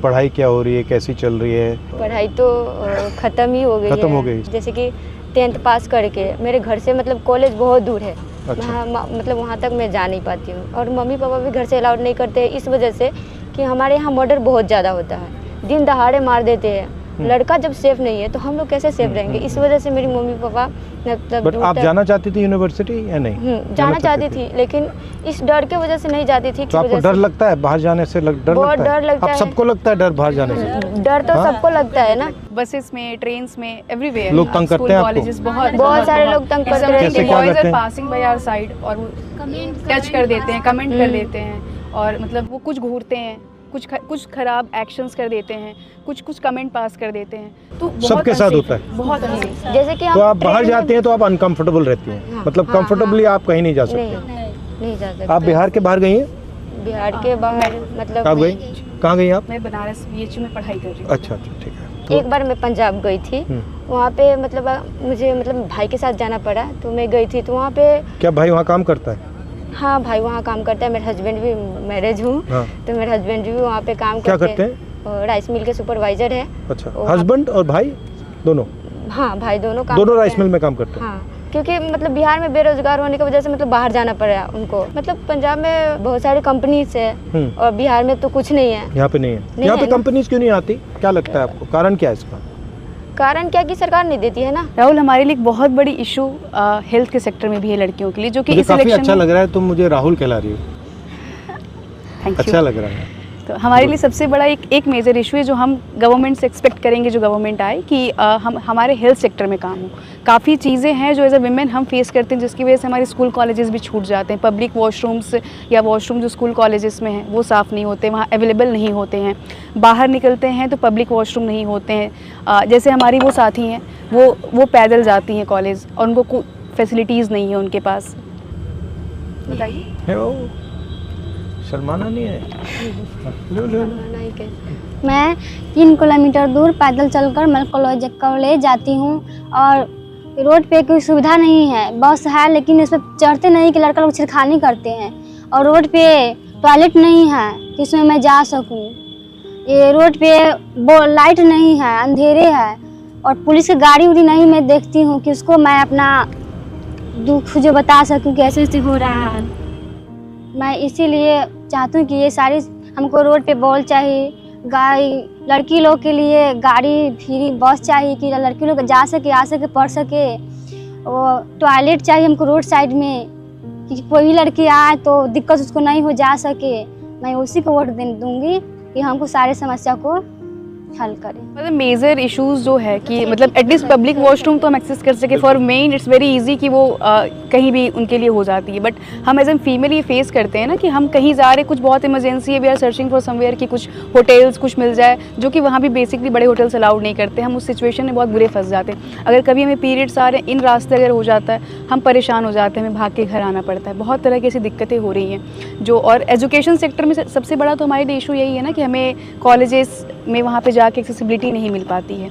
पढ़ाई क्या हो रही है, कैसी चल रही है? पढ़ाई तो ख़त्म ही हो गई है। खत्म हो गई। जैसे कि 10th पास करके मेरे घर से मतलब कॉलेज बहुत दूर है। अच्छा। मतलब वहाँ तक मैं जा नहीं पाती हूँ और मम्मी पापा भी घर से अलाउड नहीं करते इस वजह से कि हमारे यहाँ मर्डर बहुत ज़्यादा होता है, दिन दहाड़े मार देते हैं। लड़का जब सेफ नहीं है तो हम लोग कैसे सेफ रहेंगे? इस वजह से मेरी मम्मी पापा मतलब बट आप जाना चाहती थी यूनिवर्सिटी या नहीं? जाना चाहती थी लेकिन इस डर के वजह से नहीं जाती थी। तो आपको डर लगता है बाहर जाने से? बहुत डर लगता है। आप सबको लगता है डर बाहर जाने से? डर तो सबको लगता है ना। बसेस में, ट्रेन्स में, एवरीवेयर लोग तंग करते हैं आपको? कॉलेजेस बहुत सारे लोग तंग करते हैं। कैसे क्या बॉयज करते आर हैं? पासिंग बाय आवर साइड और वो टच कर देते हैं, कमेंट कर देते हैं और मतलब वो कुछ घूरते हैं, कुछ खराब एक्शंस कर देते हैं, कुछ कमेंट पास कर देते हैं। तो सबके साथ होता है? बहुत अनसेफ। जैसे कि तो आप बाहर जाती हैं तो आप अनकंफर्टेबल रहती हैं? हाँ, मतलब कंफर्टेबली आप कहीं नहीं जा सकते? नहीं जा सकते। आप बिहार के बाहर गई हैं? बिहार के बाहर मतलब कब गई? कहाँ गई आप? मैं बनारस BHU में पढ़ाई कर रही हूँ। अच्छा अच्छा, ठीक है। एक बार मैं पंजाब गई थी, वहाँ पे मतलब मुझे मतलब भाई के साथ जाना पड़ा तो मैं गई थी। तो वहाँ पे क्या भाई वहाँ काम करता है? हाँ भाई वहाँ काम करता है। मेरे हस्बैंड भी मैरिज हूँ। हाँ। तो मेरे हस्बैंड भी वहाँ पे काम क्या करते हैं? और राइस मिल के सुपरवाइजर है। अच्छा, हस्बैंड और भाई दोनों? हाँ भाई दोनों राइस मिल में काम करते हैं? हाँ, क्योंकि मतलब बिहार में बेरोजगार होने की वजह से मतलब बाहर जाना पड़ा उनको। मतलब पंजाब में बहुत सारी कंपनीज है और बिहार में तो कुछ नहीं है। यहाँ पे नहीं है। यहाँ पे कंपनीज क्यों नहीं आती? क्या लगता है आपको, कारण क्या है इसका? कारण क्या कि सरकार नहीं देती है ना। राहुल, हमारे लिए एक बहुत बड़ी इशू हेल्थ के सेक्टर में भी है लड़कियों के लिए, जो कि इस काफी इलेक्शन अच्छा लग रहा है, तुम मुझे राहुल कहला रही हो। थैंक अच्छा यू। लग रहा है। तो हमारे लिए सबसे बड़ा एक मेजर इशू है जो हम गवर्नमेंट से एक्सपेक्ट करेंगे, जो गवर्नमेंट आए कि हम हमारे हेल्थ सेक्टर में काम हो। काफ़ी चीज़ें हैं जो एज अ विमेन हम फेस करते हैं, जिसकी वजह से हमारे स्कूल कॉलेजेस भी छूट जाते हैं। पब्लिक वॉशरूम्स या वॉशरूम जो स्कूल कॉलेजेस में हैं वो साफ़ नहीं होते, वहाँ अवेलेबल नहीं होते हैं। बाहर निकलते हैं तो पब्लिक वॉशरूम नहीं होते हैं। जैसे हमारी वो साथी हैं, वो पैदल जाती हैं कॉलेज और उनको फैसिलिटीज़ नहीं है उनके पास। बताइए। शर्माना नहीं है। मैं 3 किलोमीटर दूर पैदल चलकर मैं कॉलेज जाती हूँ और रोड पे कोई सुविधा नहीं है। बस है लेकिन इस पर चढ़ते नहीं कि लड़का लोग छिड़खानी करते हैं और रोड पे टॉयलेट नहीं है कि इसमें मैं जा सकूँ। ये रोड पे लाइट नहीं है, अंधेरे है और पुलिस की गाड़ी उड़ी नहीं मैं देखती हूँ कि उसको मैं अपना दुख जो बता सकूँ कि ऐसे हो रहा है। मैं इसीलिए चाहती हूँ कि ये सारी हमको रोड पे बॉल चाहिए, लड़की लोग के लिए गाड़ी फ्री बस चाहिए कि लड़की लोग जा सके, आ सके, पढ़ सके। और टॉयलेट चाहिए हमको रोड साइड में कि कोई भी लड़की आए तो दिक्कत उसको नहीं हो जा सके। मैं उसी को वोट दूंगी कि हमको सारे समस्या को हल करें। मतलब मेजर इश्यूज जो है कि मतलब एटलीस्ट पब्लिक वॉशरूम तो हम एक्सेस कर सके। For main it's very easy कि वो कहीं भी उनके लिए हो जाती है, बट हम एज एन फीमेल ये फेस करते हैं ना कि हम कहीं जा रहे, कुछ बहुत इमरजेंसी है, we are searching for somewhere कि कुछ होटल्स कुछ मिल जाए, जो कि वहाँ भी बेसिकली बड़े होटल्स अलाउड नहीं करते। हम उस सिचुएशन में बहुत बुरे फंस जाते हैं। अगर कभी हमें पीरियड्स आ रहे हैं, इन रास्ते अगर हो जाता है, हम परेशान हो जाते हैं, हमें भाग के घर आना पड़ता है। बहुत तरह की ऐसी दिक्कतें हो रही हैं जो, और एजुकेशन सेक्टर में सबसे बड़ा तो हमारे लिए इशू यही है ना कि हमें कॉलेजेस में वहाँ पे जाके एक्सेसिबिलिटी नहीं मिल पाती है।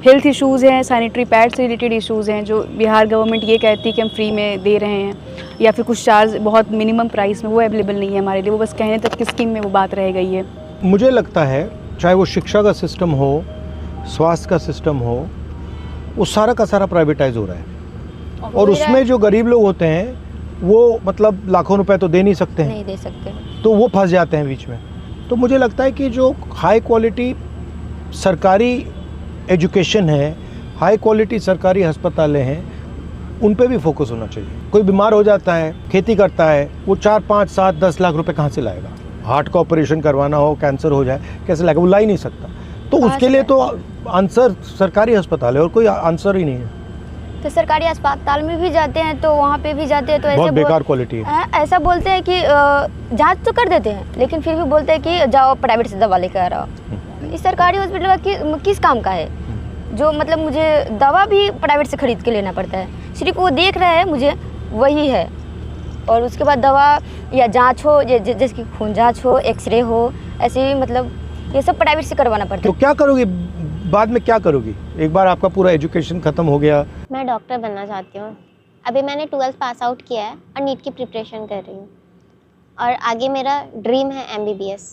हेल्थ इश्यूज़ हैं, सैनिटरी पैड से रिलेटेड इश्यूज़ हैं जो बिहार गवर्नमेंट ये कहती है कि हम फ्री में दे रहे हैं, या फिर कुछ चार्ज बहुत मिनिमम प्राइस में, वो अवेलेबल नहीं है हमारे लिए। वो बस कहने तक की स्कीम में वो बात रह गई है। मुझे लगता है चाहे वो शिक्षा का सिस्टम हो, स्वास्थ्य का सिस्टम हो, वो सारा का सारा प्राइवेटाइज हो रहा है और उसमें जो गरीब लोग होते हैं वो मतलब लाखों रुपए तो दे नहीं सकते हैं, नहीं दे सकते, तो वो फंस जाते हैं बीच में। तो मुझे लगता है कि जो हाई क्वालिटी सरकारी एजुकेशन है, हाई क्वालिटी सरकारी अस्पतालें हैं, उन पे भी फोकस होना चाहिए। कोई बीमार हो जाता है, खेती करता है, वो 4, 5, 7, 10 लाख रुपए कहाँ से लाएगा? हार्ट का ऑपरेशन करवाना हो, कैंसर हो जाए, कैसे लाएगा? वो ला ही नहीं सकता। तो उसके लिए तो आंसर सरकारी अस्पताल है और कोई आंसर ही नहीं है। तो सरकारी अस्पताल में भी जाते हैं तो वहाँ पे भी जाते हैं तो ऐसे बहुत बेकार क्वालिटी है। ऐसा बोलते हैं कि जांच तो कर देते हैं लेकिन फिर भी बोलते हैं कि जाओ प्राइवेट से दवा लेकर आ रहा हो। इस सरकारी हॉस्पिटल का किस काम का है? जो मतलब मुझे दवा भी प्राइवेट से खरीद के लेना पड़ता है, सिर्फ वो देख रहा है मुझे वही है, और उसके बाद दवा या जांच हो, जैसे कि खून जांच हो, एक्सरे हो, ऐसे ही मतलब ये सब प्राइवेट से करवाना पड़ता है। तो क्या करोगी बाद में, क्या करोगी एक बार आपका पूरा एजुकेशन खत्म हो गया? मैं डॉक्टर बनना चाहती हूँ। अभी मैंने 12th पास आउट किया है और नीट की प्रिपरेशन कर रही हूँ और आगे मेरा ड्रीम है MBBS।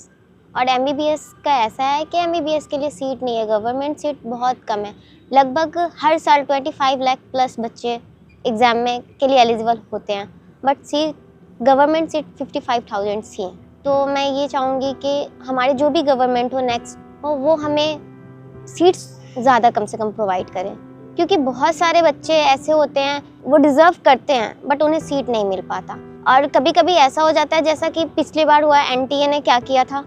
और MBBS का ऐसा है कि MBBS के लिए सीट नहीं है, गवर्नमेंट सीट बहुत कम है। लगभग हर साल 25 लाख प्लस बच्चे एग्ज़ाम में के लिए एलिजिबल होते हैं, बट सीट गवर्नमेंट सीट 55,000 सी हैं। तो मैं ये चाहूँगी कि हमारे जो भी गवर्नमेंट हो नेक्स्ट हो, वो हमें सीट्स ज़्यादा कम से कम प्रोवाइड करें, क्योंकि बहुत सारे बच्चे ऐसे होते हैं वो डिज़र्व करते हैं बट उन्हें सीट नहीं मिल पाता। और कभी कभी ऐसा हो जाता है जैसा कि पिछली बार हुआ, NTA ने क्या किया था,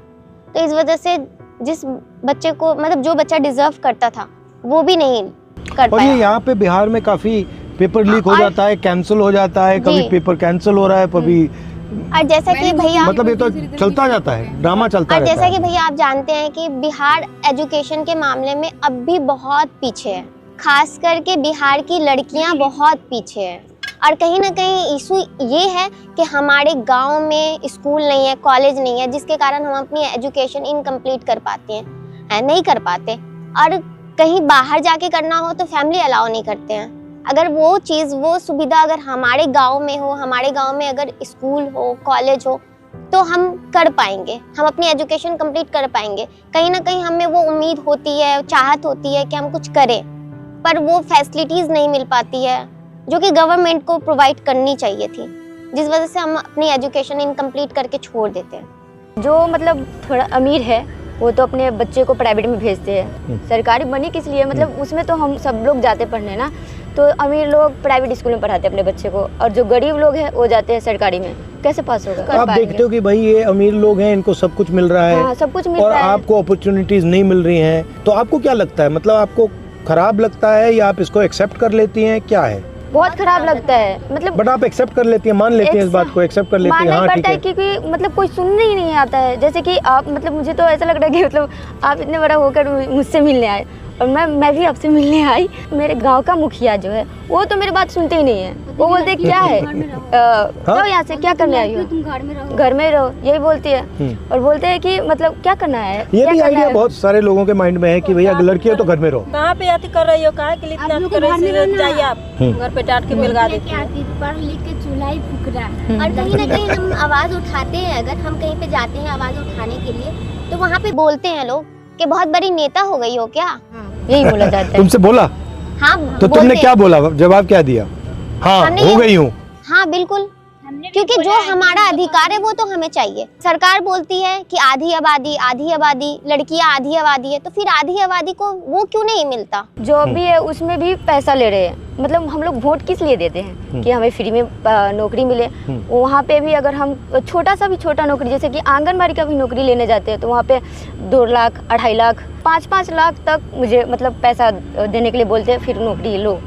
तो इस वजह से जिस बच्चे को मतलब जो बच्चा डिज़र्व करता था वो भी नहीं कर और पाया। ये यहाँ पे बिहार में काफ़ी पेपर लीक हो और- जाता है, कैंसिल हो जाता है, कभी जी। पेपर कैंसिल हो रहा है, कभी और जैसा कि भैया मतलब ये तो चलता जाता है, ड्रामा चलता और रहता जैसा है। कि भैया आप जानते हैं कि बिहार एजुकेशन के मामले में अब भी बहुत पीछे है, खास करके बिहार की लड़कियां बहुत पीछे हैं। और कहीं ना कहीं इशू ये है कि हमारे गांव में स्कूल नहीं है, कॉलेज नहीं है, जिसके कारण हम अपनी एजुकेशन इनकम्प्लीट कर पाते हैं, नहीं कर पाते। और कहीं बाहर जाके करना हो तो फैमिली अलाउ नहीं करते हैं। अगर वो चीज़, वो सुविधा अगर हमारे गांव में हो, हमारे गांव में अगर स्कूल हो, कॉलेज हो, तो हम कर पाएंगे, हम अपनी एजुकेशन कंप्लीट कर पाएंगे। कहीं ना कहीं हमें वो उम्मीद होती है, चाहत होती है कि हम कुछ करें, पर वो फैसिलिटीज़ नहीं मिल पाती है जो कि गवर्नमेंट को प्रोवाइड करनी चाहिए थी, जिस वजह से हम अपनी एजुकेशन इनकम्प्लीट करके छोड़ देते हैं। जो मतलब थोड़ा अमीर है वो तो अपने बच्चे को प्राइवेट में भेजते हैं। सरकारी बनी किस लिए, मतलब उसमें तो हम सब लोग जाते पढ़ने ना, तो अमीर लोग प्राइवेट स्कूल में पढ़ाते हैं अपने बच्चे को, और जो गरीब लोग हैं वो जाते हैं सरकारी में। कैसे पास होगा? कर आप पाएंगे? देखते हो कि भाई ये अमीर लोग हैं, इनको सब कुछ मिल रहा है, हाँ, सब कुछ मिल और रहा है। आपको अपॉर्चुनिटीज नहीं मिल रही हैं, तो आपको क्या लगता है, मतलब आपको खराब लगता है या आप इसको एक्सेप्ट कर लेती हैं, क्या है? बहुत खराब लगता है, मतलब बट आप एक्सेप्ट कर लेती हैं, मान लेती हैं इस बात को, एक्सेप्ट कर लेती हैं, मानना हाँ ही ठीक पड़ता है, है। क्योंकि मतलब कोई सुनने ही नहीं आता है। जैसे कि आप, मतलब मुझे तो ऐसा लग रहा है कि मतलब आप इतने बड़ा होकर मुझसे मिलने आए, और मैं भी आपसे मिलने आई। मेरे गांव का मुखिया जो है वो तो मेरी बात सुनते ही नहीं है। वो बोलते हैं, क्या है, जाओ यहाँ से, क्या करने आई हो, तुम घर में रहो। घर में रहो, यही बोलती है। और बोलते हैं कि मतलब क्या करना है, ये क्या भी करना आइडिया है? बहुत सारे लोगों के माइंड में है कि भैया लड़की है तो घर में रहो। कहाँ पे अति कर रही हो, काहे के लिए इतना अति कर रही हो? जाइए आप घर पे डांट के मिलगा देती है। पढ़ लिख के चूल्हा ही फूक रहा है। और कहीं ना कहीं हम आवाज़ उठाते हैं, अगर हम कहीं पे जाते हैं आवाज़ उठाने के लिए, तो वहाँ पे बोलते हैं लोग कि बहुत बड़ी नेता हो गई हो क्या। यही बोला जाता है। तुमसे बोला हाँ, तो तुमने बोलते क्या हैं। बोला, जवाब क्या दिया? हाँ हमने हो ये- गई हूँ। हाँ बिल्कुल, क्योंकि जो हमारा अधिकार है वो तो हमें चाहिए। सरकार बोलती है कि आधी आबादी, लड़कियां आधी आबादी है, तो फिर आधी आबादी को वो क्यों नहीं मिलता? जो भी है उसमें भी पैसा ले रहे हैं। मतलब हम लोग वोट किस लिए देते हैं कि हमें फ्री में नौकरी मिले। वहाँ पे भी अगर हम छोटा सा भी छोटा नौकरी, जैसे कि आंगनबाड़ी का भी नौकरी लेने जाते हैं, तो वहाँ पे 2 लाख, 2.5 लाख, 5-5 लाख तक मुझे मतलब पैसा देने के लिए बोलते हैं, फिर नौकरी लो।